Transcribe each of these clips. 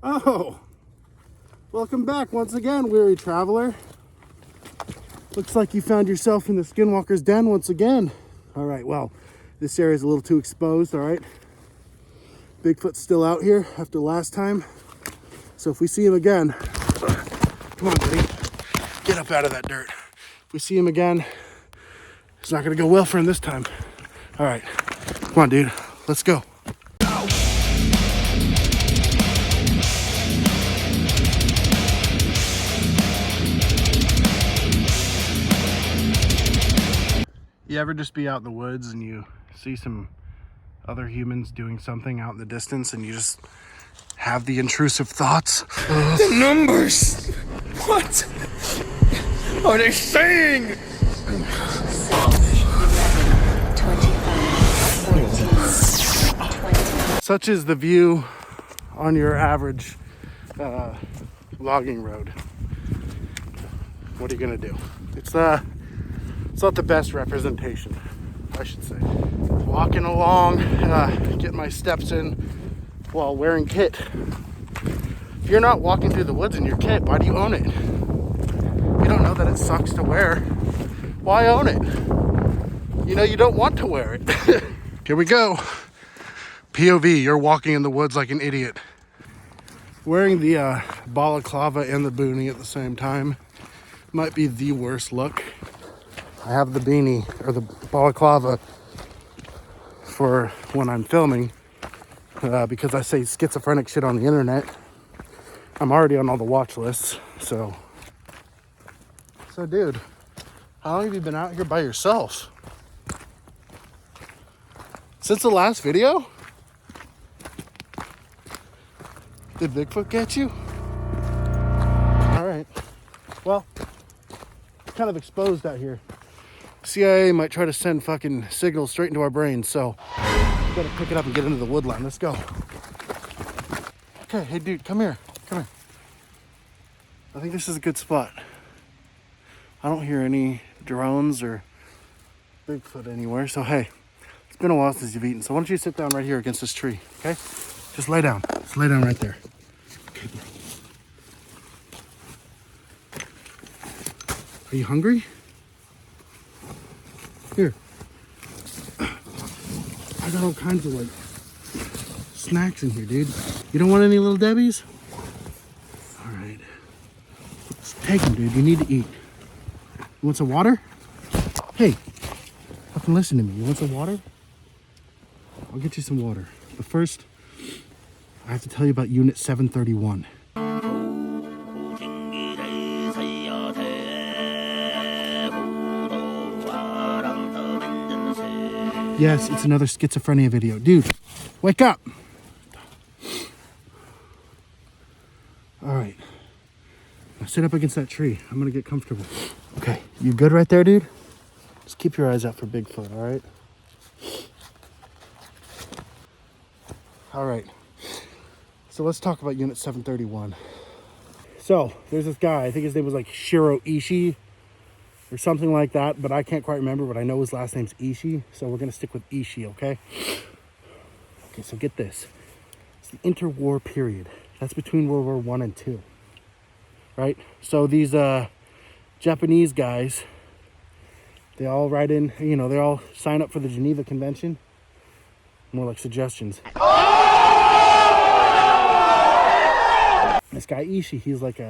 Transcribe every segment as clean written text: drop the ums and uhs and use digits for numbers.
Oh, welcome back once again, weary traveler. Looks like you found yourself in the skinwalker's den once again. All right, well, this area is a little too exposed, all right? Bigfoot's still out here after last time. So if we see him again, come on, buddy, get up out of that dirt. If we see him again, it's not gonna go well for him this time. All right, come on, dude, let's go. You ever just be out in the woods and you see some other humans doing something out in the distance and you just have the intrusive thoughts? The numbers! What are they saying? 7, 25, 14, 20. Such is the view on your average logging road. What are you gonna do? It's not the best representation, I should say. Walking along, getting my steps in while wearing kit. If you're not walking through the woods in your kit, why do you own it? You don't know that it sucks to wear. Why own it? You know you don't want to wear it. Here we go. POV, you're walking in the woods like an idiot. Wearing the balaclava and the boonie at the same time might be the worst look. I have the beanie or the balaclava for when I'm filming because I say schizophrenic shit on the internet. I'm already on all the watch lists, so dude, how long have you been out here by yourself? Since the last video? Did Bigfoot get you? All right, well, kind of exposed out here. CIA might try to send fucking signals straight into our brains, so we gotta pick it up and get into the woodline. Let's go. Okay, hey dude, come here. Come here. I think this is a good spot. I don't hear any drones or Bigfoot anywhere, so hey, it's been a while since you've eaten, so why don't you sit down right here against this tree, okay? Just lay down. Just lay down right there. Okay, bro. Are you hungry? Here. I got all kinds of like snacks in here, dude. You don't want any Little Debbies? All right. Just take them, dude. You need to eat. You want some water? Hey, fucking listen to me. You want some water? I'll get you some water. But first, I have to tell you about Unit 731. Yes, it's another schizophrenia video. Dude, wake up. All right. Now sit up against that tree. I'm going to get comfortable. Okay, you good right there, dude? Just keep your eyes out for Bigfoot, all right? All right. So let's talk about Unit 731. So there's this guy, I think his name was like Shiro Ishii or something like that, but I can't quite remember, but I know his last name's Ishii, so we're gonna stick with Ishii, okay? Okay, so get this. It's the interwar period. That's between World War I and II, right? So these Japanese guys, they all write in, you know, they all sign up for the Geneva Convention. More like suggestions. This guy Ishii, he's like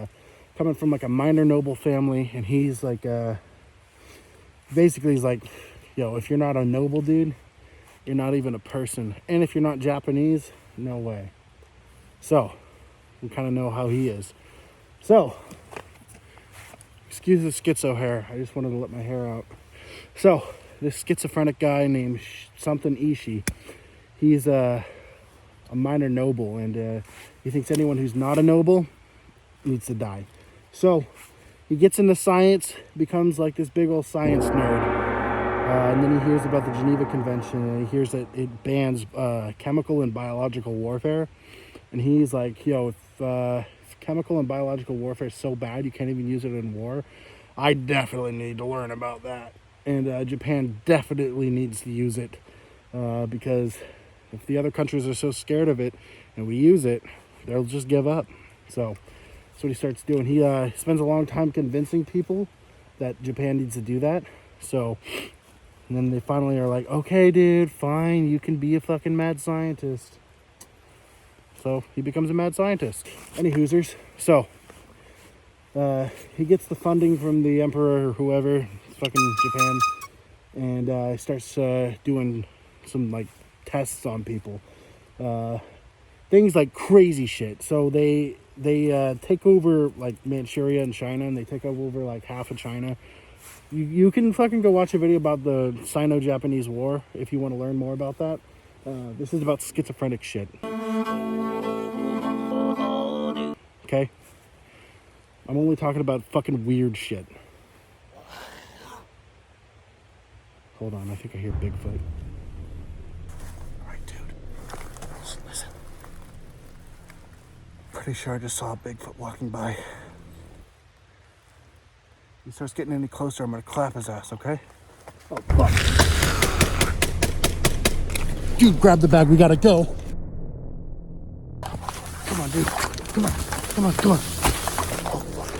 coming from like a minor noble family, and he's like basically he's like, yo, if you're not a noble dude, you're not even a person, and if you're not Japanese, no way. So we kind of know how he is. So excuse the schizo hair, I just wanted to let my hair out. So this schizophrenic guy named something Ishii, he's a minor noble, and he thinks anyone who's not a noble needs to die. So he gets into science, becomes like this big old science nerd, and then he hears about the Geneva Convention, and he hears that it bans chemical and biological warfare, and he's like, yo, if chemical and biological warfare is so bad you can't even use it in war, I definitely need to learn about that. And Japan definitely needs to use it, because if the other countries are so scared of it and we use it, they'll just give up. So that's what he starts doing. He spends a long time convincing people that Japan needs to do that. So, and then they finally are like, okay, dude, fine, you can be a fucking mad scientist. So he becomes a mad scientist. Any hoosers. So he gets the funding from the emperor or whoever, fucking Japan, and starts doing some like tests on people. Things like crazy shit. So they take over like Manchuria and China, and they take over like half of China. You can fucking go watch a video about the Sino-Japanese War if you want to learn more about that. This is about schizophrenic shit. Okay? I'm only talking about fucking weird shit. Hold on, I think I hear Bigfoot. Alright, dude. Listen. Pretty sure I just saw a Bigfoot walking by. He starts getting any closer, I'm gonna clap his ass, okay? Oh, fuck. Dude, grab the bag, we gotta go. Come on, dude. Come on. Come on, come on. Oh, fuck.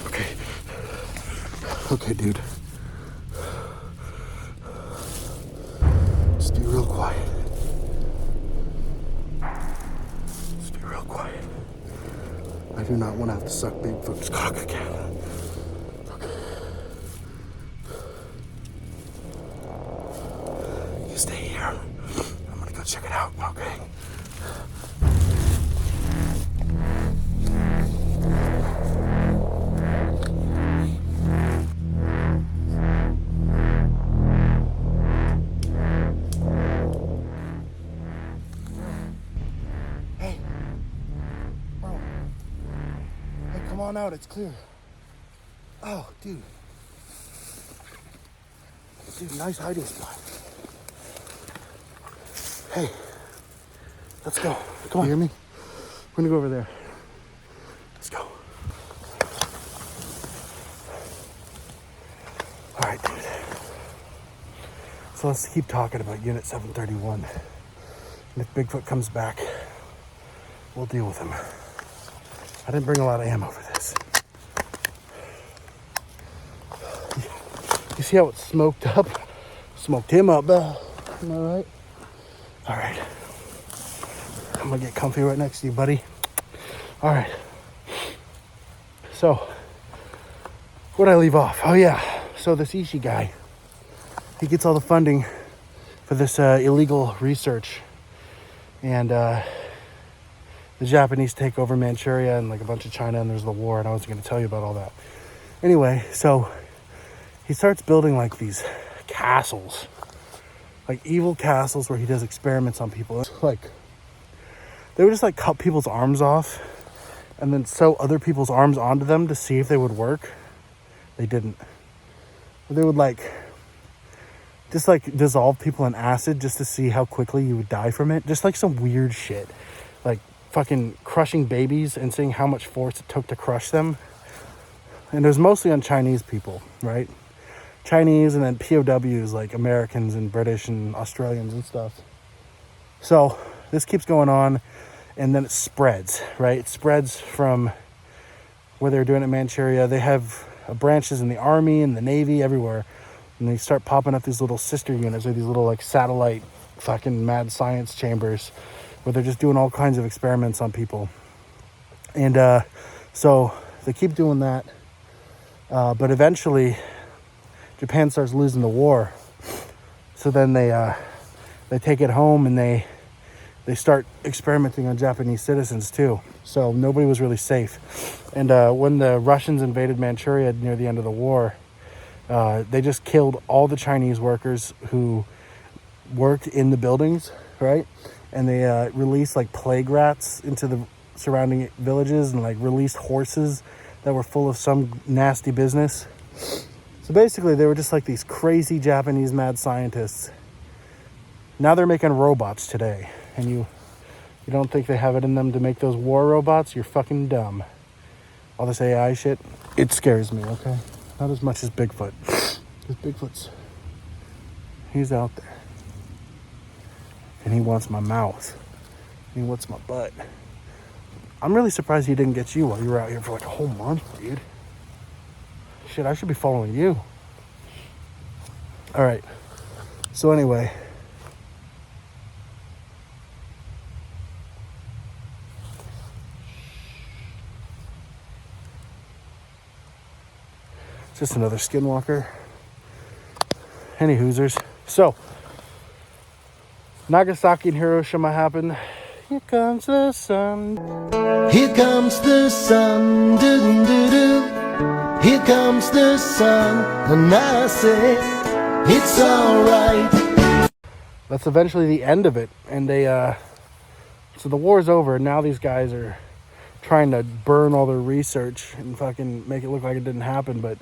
Okay. Okay, dude. Just be real quiet. Just be real quiet. I do not want to have to suck Bigfoot's cock again. Okay. You stay here. I'm gonna go check it out, okay? Hey. Bro. Hey, come on out, it's clear. Oh, dude. Dude, nice hiding spot. Hey, let's go. Come on. You hear me? We're gonna go over there. Let's go. All right, dude. So let's keep talking about Unit 731. And if Bigfoot comes back, we'll deal with him. I didn't bring a lot of ammo for this. You see how it's smoked up? Smoked him up, am I right? All right. I'm gonna get comfy right next to you, buddy. All right. So, where'd I leave off? Oh yeah. So this Ishii guy, he gets all the funding for this illegal research, and the Japanese take over Manchuria and like a bunch of China, and there's the war, and I was gonna tell you about all that. Anyway, so he starts building like these castles, like evil castles where he does experiments on people. Like, they would just like cut people's arms off and then sew other people's arms onto them to see if they would work. They didn't. They would like just like dissolve people in acid just to see how quickly you would die from it. Just like some weird shit. Like fucking crushing babies and seeing how much force it took to crush them. And it was mostly on Chinese people, right? Chinese and then POWs like Americans and British and Australians and stuff. So this keeps going on, and then it spreads, right? It spreads from where they're doing it in Manchuria. They have branches in the army and the navy everywhere, and they start popping up these little sister units or these little like satellite fucking mad science chambers where they're just doing all kinds of experiments on people. And so they keep doing that, but eventually Japan starts losing the war. So then they take it home, and they start experimenting on Japanese citizens too. So nobody was really safe. And when the Russians invaded Manchuria near the end of the war, they just killed all the Chinese workers who worked in the buildings, right? And they released like plague rats into the surrounding villages, and like released horses that were full of some nasty business. So basically they were just like these crazy Japanese mad scientists. Now they're making robots today, and you don't think they have it in them to make those war robots? You're fucking dumb. All this AI shit, it scares me, okay? Not as much as Bigfoot. Because Bigfoot's, he's out there. And he wants my mouth. He wants my butt. I'm really surprised he didn't get you while you were out here for like a whole month, dude. Shit, I should be following you. All right. So anyway. Just another skinwalker. Any Hoosers. So, Nagasaki and Hiroshima happened. Here comes the sun. Here comes the sun, doo doo doo. Here comes the sun, and I say it's alright. That's eventually the end of it, and so the war's over. And now these guys are trying to burn all their research and fucking make it look like it didn't happen. But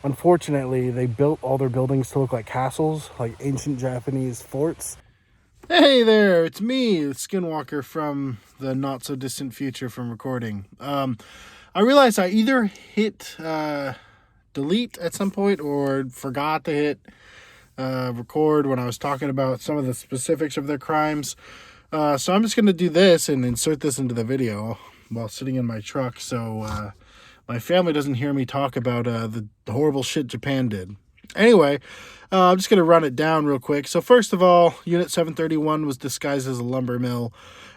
unfortunately, they built all their buildings to look like castles, like ancient Japanese forts. Hey there, it's me, the Skinwalker from the not so distant future from recording. I realized I either hit delete at some point or forgot to hit record when I was talking about some of the specifics of their crimes. So I'm just going to do this and insert this into the video while sitting in my truck so my family doesn't hear me talk about the horrible shit Japan did. Anyway, I'm just going to run it down real quick. So first of all, Unit 731 was disguised as a lumber mill.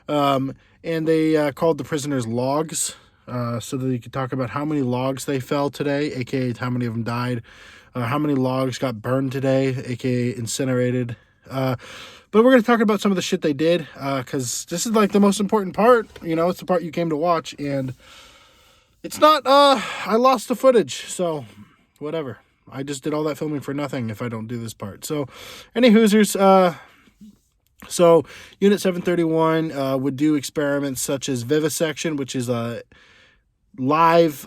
And they called the prisoners logs so that you could talk about how many logs they fell today, aka how many of them died, how many logs got burned today, aka incinerated. But we're going to talk about some of the shit they did because this is like the most important part. You know, it's the part you came to watch. And it's not, I lost the footage. So whatever. I just did all that filming for nothing if I don't do this part. So, any Hoosers, so Unit 731 would do experiments such as vivisection, which is live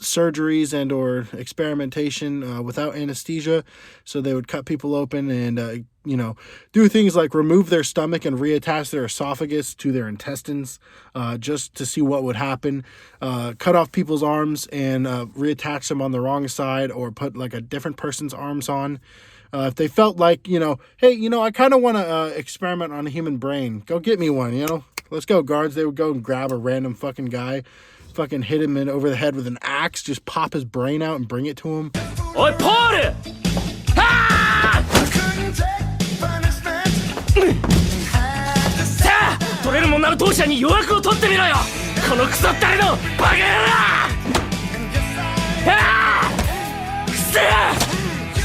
surgeries and or experimentation without anesthesia. So they would cut people open and, do things like remove their stomach and reattach their esophagus to their intestines just to see what would happen. Cut off people's arms and reattach them on the wrong side or put like a different person's arms on. If they felt like, hey, I kind of want to experiment on a human brain. Go get me one, Let's go, guards. They would go and grab a random fucking guy, fucking hit him over the head with an axe, just pop his brain out and bring it to him. Oi, Paul! Ah! さあ取れるもんなら当社に予約を取ってみろよこのクソったれのバカ野郎ああくせえ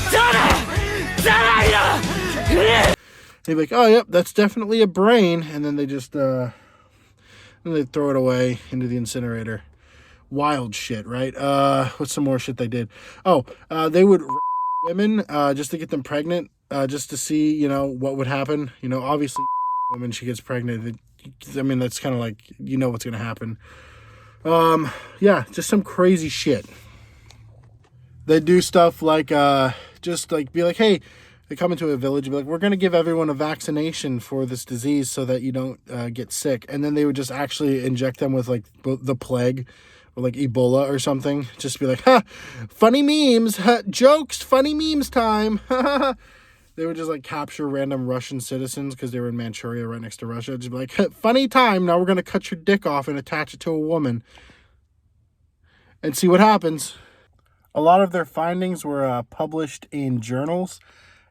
そうだじゃないよ They'd be like, oh, yep, that's definitely a brain. And then they just, then they'd throw it away into the incinerator. Wild shit, right? What's some more shit they did? Oh, they would women just to get them pregnant, just to see, what would happen. Obviously, woman, she gets pregnant. I mean, that's kind of like, what's going to happen. Yeah, just some crazy shit. They do stuff like, just like be like, hey, they come into a village and be like, we're going to give everyone a vaccination for this disease so that you don't get sick. And then they would just actually inject them with like the plague or like Ebola or something. Just be like, ha, funny memes, jokes, funny memes time. They would just like capture random Russian citizens because they were in Manchuria right next to Russia. Just be like, funny time. Now we're going to cut your dick off and attach it to a woman and see what happens. A lot of their findings were published in journals,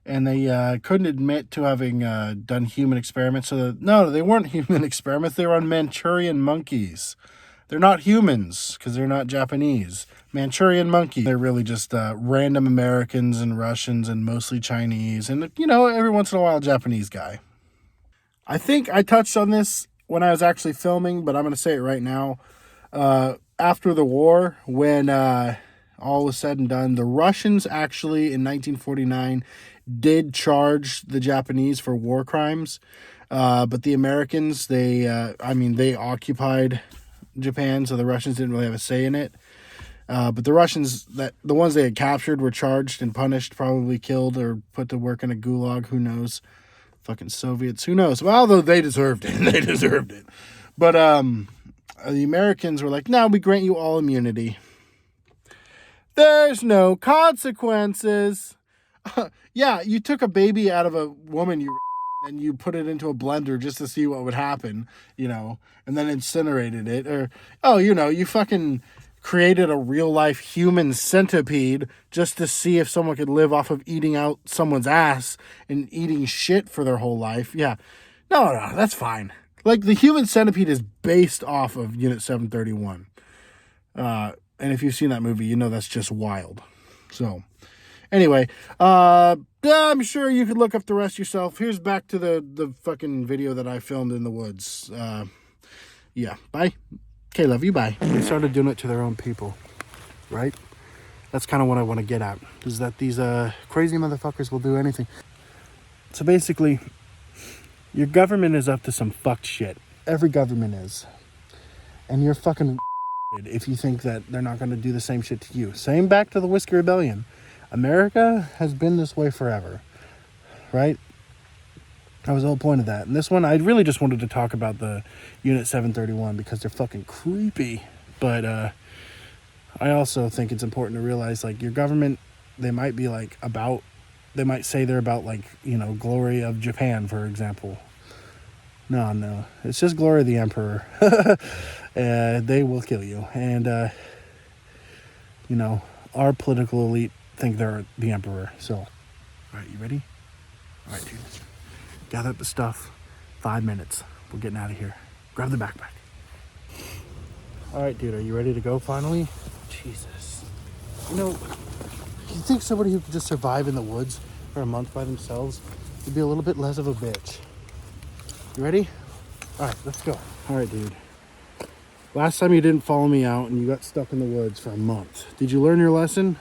and they couldn't admit to having done human experiments. So no, they weren't human experiments. They were on Manchurian monkeys. They're not humans because they're not Japanese. Manchurian monkeys. They're really just random Americans and Russians and mostly Chinese and, every once in a while, a Japanese guy. I think I touched on this when I was actually filming, but I'm going to say it right now. After the war, when all was said and done, the Russians actually in 1949 did charge the Japanese for war crimes. But the Americans, they occupied Japan, so the Russians didn't really have a say in it. But the Russians, the ones they had captured, were charged and punished, probably killed or put to work in a gulag. Who knows? Fucking Soviets. Who knows? Well, although they deserved it. They deserved it. But the Americans were like, no, we grant you all immunity. There's no consequences. Yeah, you took a baby out of a woman, you and you put it into a blender just to see what would happen, you know, and then incinerated it. Or, oh, you know, you fucking created a real life human centipede just to see if someone could live off of eating out someone's ass and eating shit for their whole life. Yeah. No, that's fine. Like, the human centipede is based off of Unit 731. And if you've seen that movie, you know that's just wild. So, anyway, I'm sure you could look up the rest yourself. Here's back to the fucking video that I filmed in the woods. Yeah, bye. Okay, love you, bye. They started doing it to their own people, right? That's kind of what I want to get at, is that these crazy motherfuckers will do anything. So basically, your government is up to some fucked shit. Every government is. And you're fucking if you think that they're not going to do the same shit to you. Same back to the Whiskey Rebellion. America has been this way forever, right? That was the whole point of that. And this one, I really just wanted to talk about the Unit 731 because they're fucking creepy. But I also think it's important to realize, like, your government, they might be like they might say they're about, like, you know, glory of Japan, for example. No, it's just glory of the emperor. They will kill you. And, you know, our political elite think they're the emperor. So, all right, you ready? All right, dude. Gather up the stuff. 5 minutes. We're getting out of here. Grab the backpack. All right, dude, are you ready to go finally? Jesus. You know, you think somebody who could just survive in the woods for a month by themselves would be a little bit less of a bitch. You ready? All right, let's go. All right, dude. Last time you didn't follow me out and you got stuck in the woods for a month. Did you learn your lesson?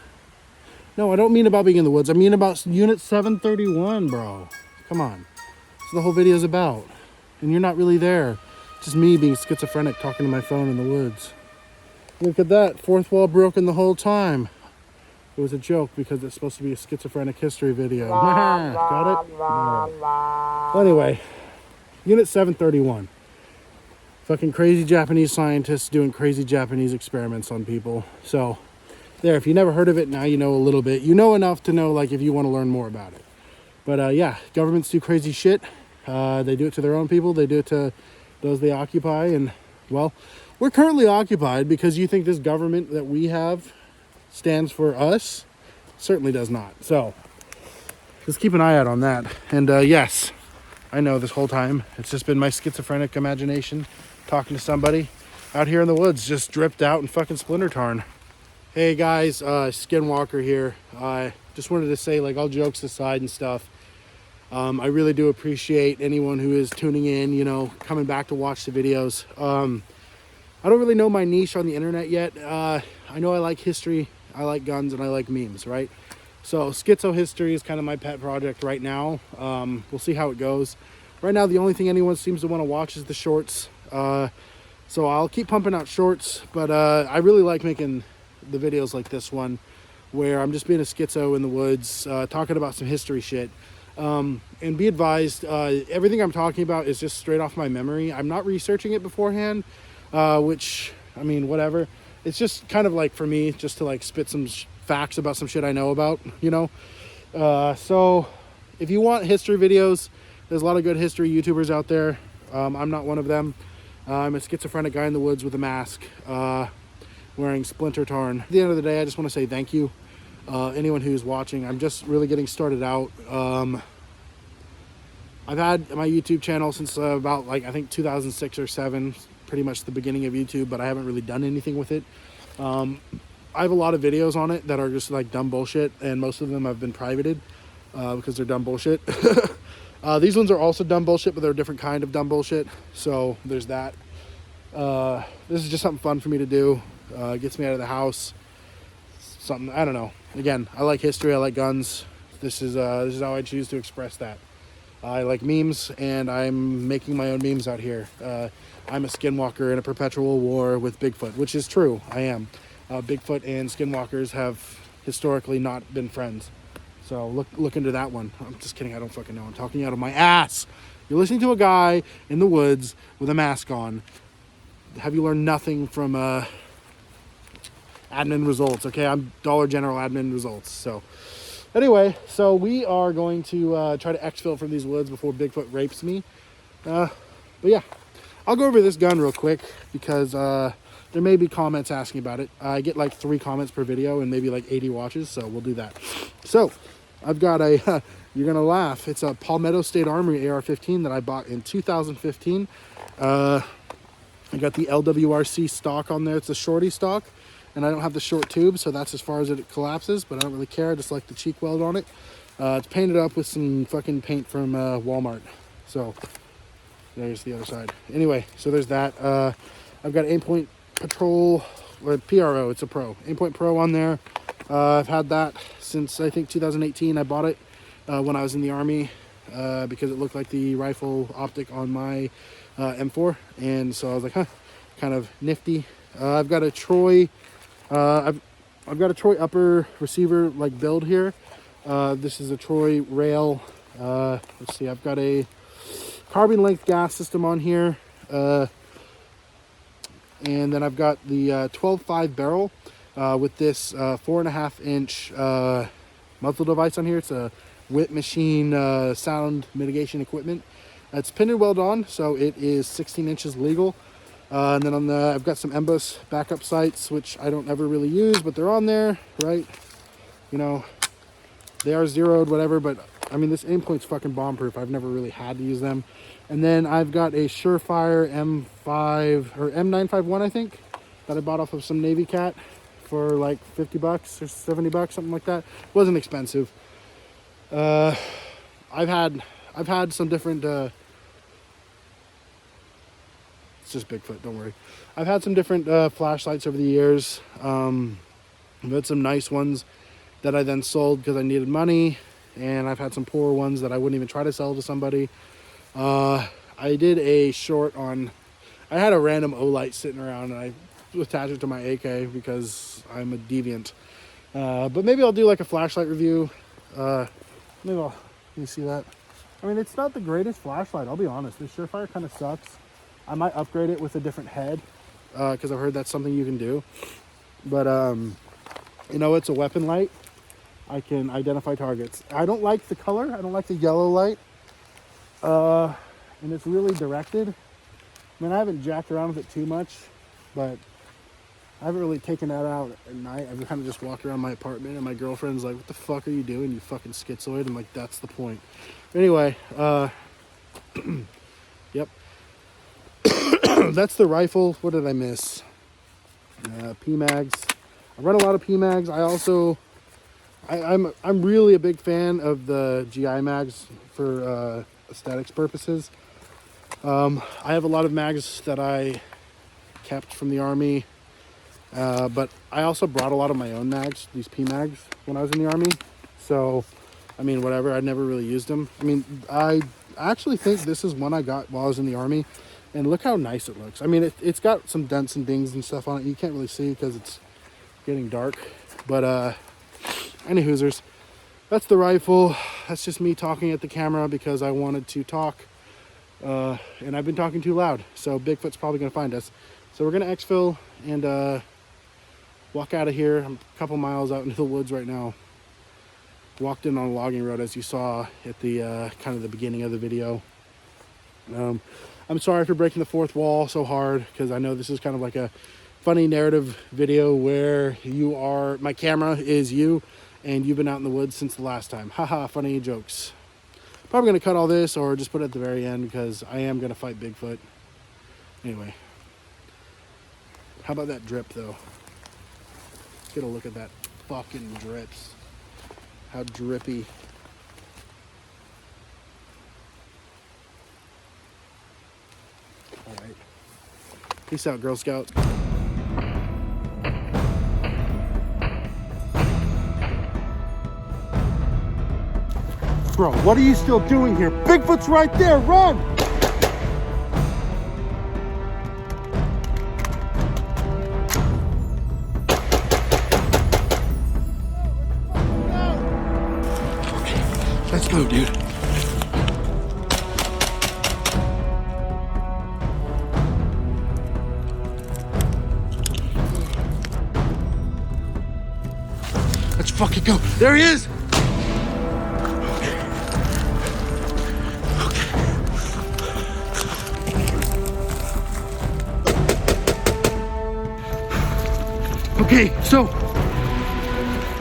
No, I don't mean about being in the woods. I mean about Unit 731, bro. Come on. That's what the whole video's about. And you're not really there. Just me being schizophrenic talking to my phone in the woods. Look at that. Fourth wall broken the whole time. It was a joke because it's supposed to be a schizophrenic history video. Got it? Right. Well, anyway, Unit 731. Fucking crazy Japanese scientists doing crazy Japanese experiments on people. So, there, if you never heard of it, now you know a little bit. You know enough to know, like, if you want to learn more about it. But, yeah, governments do crazy shit. They do it to their own people. They do it to those they occupy. And, well, we're currently occupied because you think this government that we have stands for us. Certainly does not. So, just keep an eye out on that. And, yes, I know this whole time it's just been my schizophrenic imagination talking to somebody out here in the woods, just dripped out and fucking splinter tarn. Hey guys, Skinwalker here. I just wanted to say, like, all jokes aside and stuff, I really do appreciate anyone who is tuning in, you know, coming back to watch the videos. I don't really know my niche on the internet yet. I know I like history, I like guns, and I like memes, right? So schizo history is kind of my pet project right now. We'll see how it goes. Right now, the only thing anyone seems to want to watch is the shorts. So I'll keep pumping out shorts, but I really like making the videos like this one, where I'm just being a schizo in the woods, talking about some history shit. And be advised, everything I'm talking about is just straight off my memory. I'm not researching it beforehand, which, I mean, whatever. It's just kind of like, for me, just to, like, spit some facts about some shit I know about, you know? So if you want history videos, there's a lot of good history YouTubers out there. I'm not one of them. I'm a schizophrenic guy in the woods with a mask, wearing splinter tarn. At the end of the day, I just want to say thank you. Anyone who's watching, I'm just really getting started out. I've had my YouTube channel since about, like, I think 2006 or 7, pretty much the beginning of YouTube, but I haven't really done anything with it. I have a lot of videos on it that are just, like, dumb bullshit, and most of them have been privated because they're dumb bullshit. These ones are also dumb bullshit, but they're a different kind of dumb bullshit, so there's that. This is just something fun for me to do. It gets me out of the house. Something, I don't know. Again, I like history, I like guns. This is how I choose to express that. I like memes, and I'm making my own memes out here. I'm a skinwalker in a perpetual war with Bigfoot, which is true, I am. Bigfoot and skinwalkers have historically not been friends. So look into that one. I'm just kidding, I don't fucking know. I'm talking out of my ass. You're listening to a guy in the woods with a mask on. Have you learned nothing from admin results? Okay, I'm Dollar General admin results. So Anyway, so we are going to try to exfil from these woods before Bigfoot rapes me. But yeah, I'll go over this gun real quick because there may be comments asking about it. I get like 3 comments per video and maybe like 80 watches, so we'll do that. So I've got a, you're gonna laugh, it's a Palmetto State Armory AR-15 that I bought in 2015. I got the LWRC stock on there. It's a shorty stock, and I don't have the short tube, so that's as far as it collapses, but I don't really care. I just like the cheek weld on it. It's painted up with some fucking paint from Walmart. So there's the other side. Anyway, so there's that. I've got Aimpoint Patrol, or PRO, it's a Pro. Aimpoint Pro on there. I've had that since I think 2018. I bought it when I was in the Army because it looked like the rifle optic on my M4, and so I was like, huh, kind of nifty. I've got a Troy, I've got a Troy upper receiver like build here. This is a Troy rail. Let's see, I've got a carbine length gas system on here, and then I've got the 12.5 barrel with this 4.5 inch muzzle device on here. It's a Whip Machine sound mitigation equipment. It's pin and weld on, so it is 16 inches legal. And then on the, I've got some Embus backup sights, which I don't ever really use, but they're on there, right? You know, they are zeroed, whatever, but I mean, this Aimpoint's fucking bomb-proof. I've never really had to use them. And then I've got a Surefire M5, or M951, I think, that I bought off of some Navy Cat for like 50 bucks or 70 bucks, something like that. It wasn't expensive. I've had some different, it's just Bigfoot, don't worry. I've had some different flashlights over the years. I've had some nice ones that I then sold because I needed money, and I've had some poor ones that I wouldn't even try to sell to somebody. I did a short on, I had a random O-light sitting around, and I attached it to my AK because I'm a deviant. But maybe I'll do like a flashlight review. Maybe I'll, you see that? I mean, it's not the greatest flashlight, I'll be honest. This Surefire kind of sucks. I might upgrade it with a different head because I've heard that's something you can do. But, you know, it's a weapon light. I can identify targets. I don't like the color. I don't like the yellow light. And it's really directed. I mean, I haven't jacked around with it too much, but I haven't really taken that out at night. I've kind of just walked around my apartment, and my girlfriend's like, what the fuck are you doing, you fucking schizoid? I'm like, that's the point. Anyway, yep. That's the rifle. What did I miss? PMags. I run a lot of PMags. I also, I'm really a big fan of the GI mags for aesthetics purposes. I have a lot of mags that I kept from the Army, but I also brought a lot of my own mags, these PMags, when I was in the Army. So, I mean, whatever. I never really used them. I mean, I actually think this is one I got while I was in the Army. And look how nice it looks. I mean, it's got some dents and dings and stuff on it. You can't really see because it's getting dark. But, any hoosers. That's the rifle. That's just me talking at the camera because I wanted to talk. And I've been talking too loud. So Bigfoot's probably going to find us. So we're going to exfil and walk out of here. I'm a couple miles out into the woods right now. Walked in on a logging road, as you saw at the kind of the beginning of the video. I'm sorry for breaking the fourth wall so hard, because I know this is kind of like a funny narrative video where you are, my camera is you, and you've been out in the woods since the last time. Haha, funny jokes. Probably going to cut all this or just put it at the very end because I am going to fight Bigfoot. Anyway. How about that drip, though? Get a look at that fucking drips. How drippy. All right. Peace out, Girl Scouts. Bro, what are you still doing here? Bigfoot's right there, run! Okay, let's go, dude. Let's fucking go. There he is! Okay, so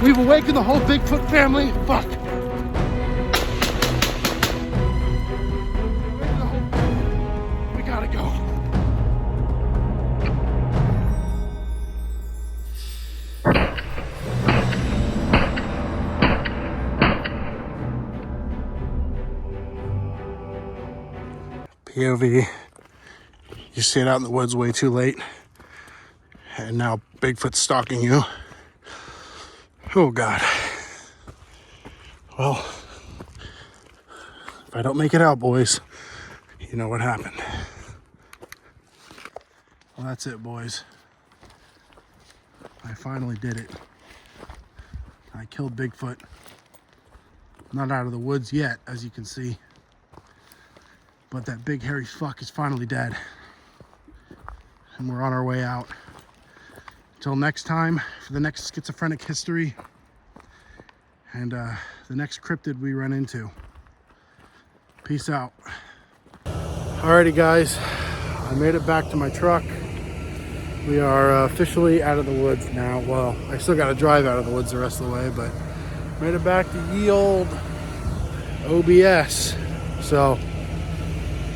we've awakened the whole Bigfoot family. Fuck. We gotta go. POV. You stayed out in the woods way too late, and now Bigfoot's stalking you. Oh God. Well, if I don't make it out, boys, you know what happened. Well, that's it, boys. I finally did it. I killed Bigfoot. Not out of the woods yet, as you can see. But that big hairy fuck is finally dead. And we're on our way out. Until next time, for the next schizophrenic history and the next cryptid we run into. Peace out. Alrighty guys, I made it back to my truck. We are officially out of the woods now. Well, I still got to drive out of the woods the rest of the way, but made it back to ye old OBS. So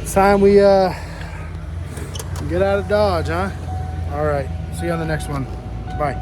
it's time we get out of Dodge, huh? All right, see you on the next one. Bye.